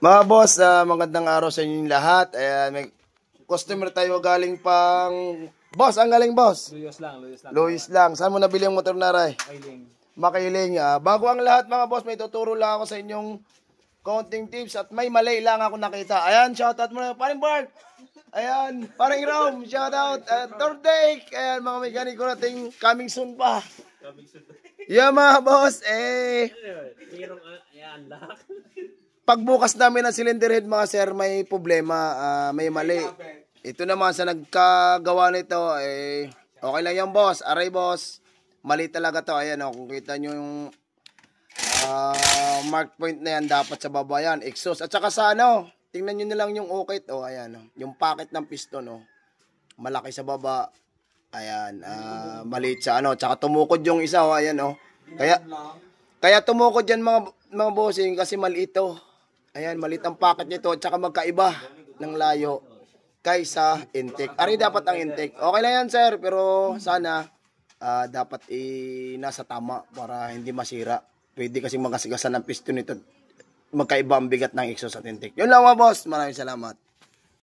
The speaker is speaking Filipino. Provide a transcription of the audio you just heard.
Mga boss, magandang araw sa inyong lahat. Ayan, may customer tayo galing pang... Boss, ang galing boss? Luyos lang. Luis lang. Saan mo nabili ang motor na ray? Mailing. Makiling. Bago ang lahat mga boss, may tuturo lang ako sa inyong counting tips at may mali lang ako nakita. Ayan, shoutout muna. Paring Bart. Ayan, paring Rom. Shoutout. Third day. Ayan, mga mekaniko nating coming soon pa. Yeah mga boss, pagbukas namin ng cylinder head mga sir, may problema, may mali. Ito naman sa nagkagawa nito, okay lang yan boss, aray boss. Mali talaga to, ayan kung kita nyo yung mark point na yan, dapat sa baba yan, exhaust. At saka sa tingnan nyo na lang yung ukit, ayan, yung packet ng piston, malaki sa baba. Ayan, maliit sa tsaka tumukod yung isa, ayan Kaya tumukod yan mga bossing kasi maliit to. Ayan, maliit ang packet nito, tsaka magkaiba ng layo kaysa intake. Ari dapat ang intake. Okay lang yan sir, pero sana dapat nasa tama para hindi masira. Pwede kasi magasigasan ng piston nito. Magkaiba ang bigat ng exhaust at intake. Yun lang mga boss, maraming salamat.